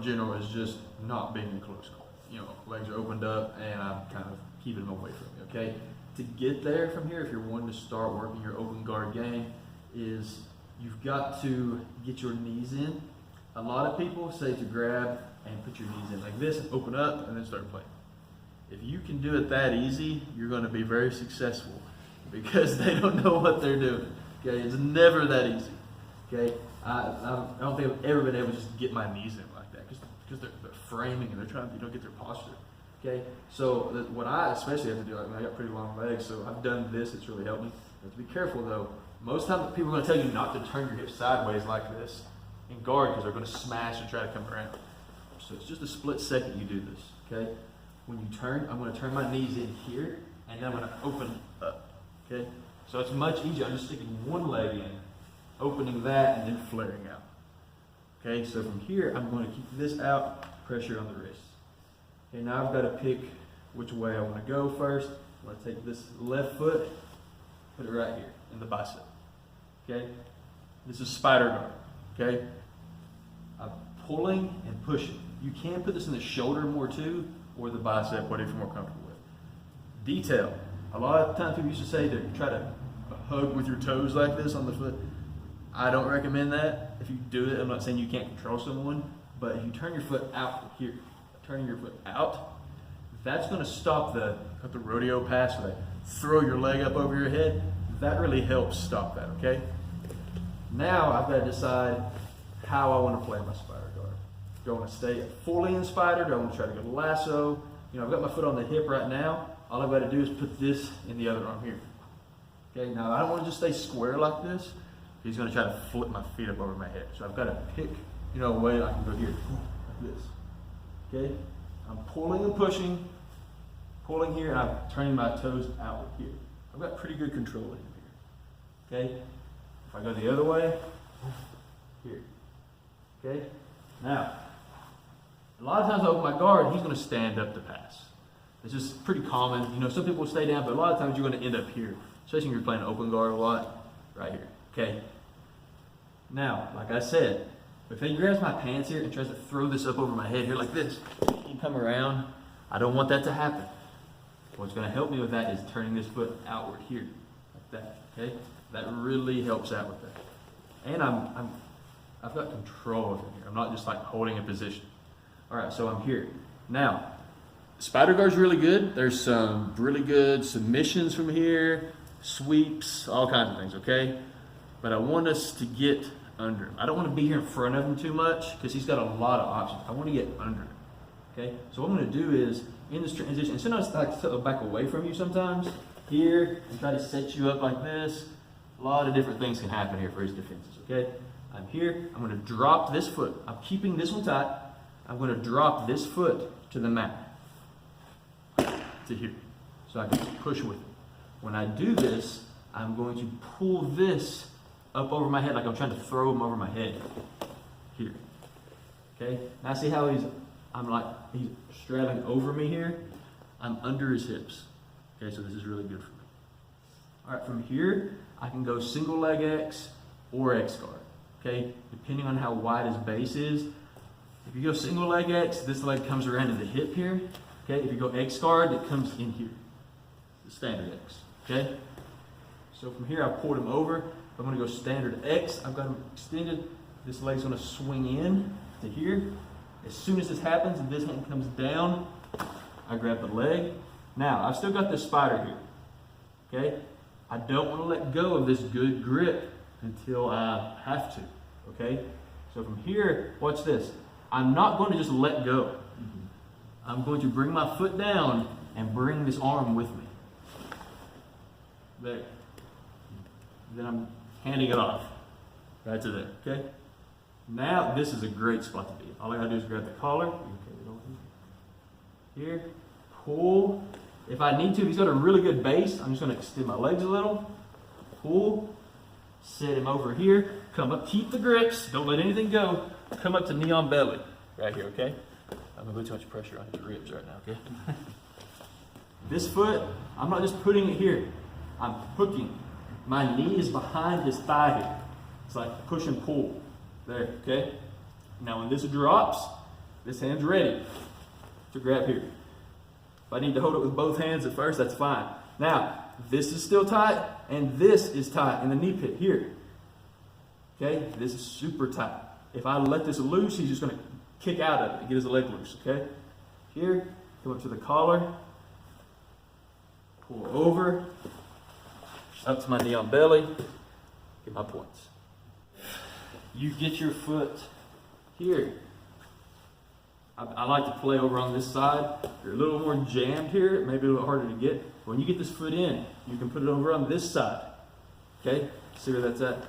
in general is just not being in close guard. You know, legs are opened up and I'm kind of keeping them away from you, okay? To get there from here, if you're wanting to start working your open guard game, is you've got to get your knees in. A lot of people say to grab and put your knees in like this, open up, and then start playing. If you can do it that easy, you're going to be very successful because they don't know what they're doing. Okay, it's never that easy. Okay, I don't think I've ever been able to just get my knees in like that because they're framing and they're trying to get their posture. Okay, so what I especially have to do, I got pretty long legs, so I've done this. It's really helped me. You have to be careful though. Most times people are going to tell you not to turn your hips sideways like this in guard because they're going to smash and try to come around. So it's just a split second you do this. Okay, when you turn, I'm going to turn my knees in here and then I'm going to open up. Okay, so it's much easier. I'm just sticking one leg in, opening that, and then flaring out. Okay, so from here, I'm going to keep this out, pressure on the wrist. Okay, now I've got to pick which way I want to go first. I'm going to take this left foot, put it right here in the bicep. Okay, this is spider guard. Okay, I'm pulling and pushing. You can put this in the shoulder more too, or the bicep, whatever you're more comfortable with. Detail. A lot of times people used to say to try to hug with your toes like this on the foot. I don't recommend that. If you do it, I'm not saying you can't control someone, but if you turn your foot out here, turning your foot out, that's going to stop the rodeo pass where they throw your leg up over your head. That really helps stop that, okay? Now I've got to decide how I want to play my spider guard. Do I want to stay fully in spider? Do I want to try to go lasso? You know, I've got my foot on the hip right now. All I've got to do is put this in the other arm here. Okay, now I don't want to just stay square like this. He's going to try to flip my feet up over my head. So I've got to pick, a way I can go here, like this. Okay, I'm pulling and pushing, pulling here, and I'm turning my toes outward here. I've got pretty good control in here. Okay, if I go the other way, here. Okay, now, a lot of times I open my guard, he's going to stand up to pass. It's just pretty common. You know, some people stay down, but a lot of times you're going to end up here, especially when you're playing open guard a lot, right here. Okay. Now, like I said, if he grabs my pants here and tries to throw this up over my head here like this, and come around, I don't want that to happen. What's going to help me with that is turning this foot outward here, like that. Okay. That really helps out with that. And I've got control over here. I'm not just like holding a position. All right, so I'm here now. Spider guard's really good. There's some really good submissions from here, sweeps, all kinds of things, okay? But I want us to get under him. I don't want to be here in front of him too much because he's got a lot of options. I want to get under him, okay? So what I'm going to do is, in this transition, and sometimes I like to back away from you sometimes, here, and try to set you up like this. A lot of different things can happen here for his defenses, okay? I'm here. I'm going to drop this foot. I'm keeping this one tight. I'm going to drop this foot to the mat. To here, so I can push with it. When I do this, I'm going to pull this up over my head like I'm trying to throw him over my head. Here. Okay? Now see how he's straddling over me here? I'm under his hips. Okay, so this is really good for me. All right, from here, I can go single leg X or X guard. Okay, depending on how wide his base is. If you go single leg X, this leg comes around to the hip here. Okay, if you go X guard, it comes in here, the standard X, okay? So from here, I pulled him over. If I'm gonna go standard X, I've got him extended. This leg's gonna swing in to here. As soon as this happens and this hand comes down, I grab the leg. Now, I've still got this spider here, okay? I don't wanna let go of this good grip until I have to, okay? So from here, watch this. I'm not gonna just let go. I'm going to bring my foot down and bring this arm with me. There. Then I'm handing it off. Right to there, okay? Now, this is a great spot to be. All I gotta do is grab the collar. Here, pull. If I need to, if he's got a really good base, I'm just gonna extend my legs a little. Pull, set him over here, come up, keep the grips, don't let anything go. Come up to knee on belly, right here, okay? I'm gonna put too much pressure on his ribs right now, okay? This foot, I'm not just putting it here. I'm hooking. My knee is behind his thigh here. It's like push and pull. There, okay? Now when this drops, This hand's ready to grab here. If I need to hold it with both hands at first, that's fine. Now, this is still tight, and this is tight in the knee pit here. Okay, this is super tight. If I let this loose, he's just going to kick out of it and get his leg loose, okay? Here, come up to the collar, pull over, up to my knee on belly, get my points. You get your foot here. I like to play over on this side. You're a little more jammed here, it may be a little harder to get. When you get this foot in, you can put it over on this side. Okay? See where that's at?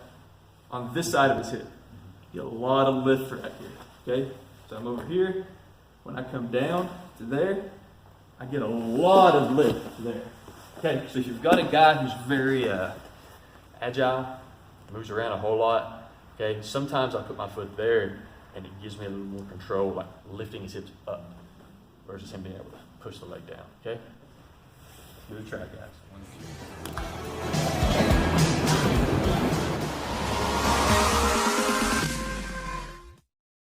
On this side of his hip. You get a lot of lift right here. Okay? So I'm over here. When I come down to there, I get a lot of lift there. Okay, so if you've got a guy who's very agile, moves around a whole lot, okay, sometimes I put my foot there and it gives me a little more control, like lifting his hips up versus him being able to push the leg down, okay? Give it a try, guys. 1, 2.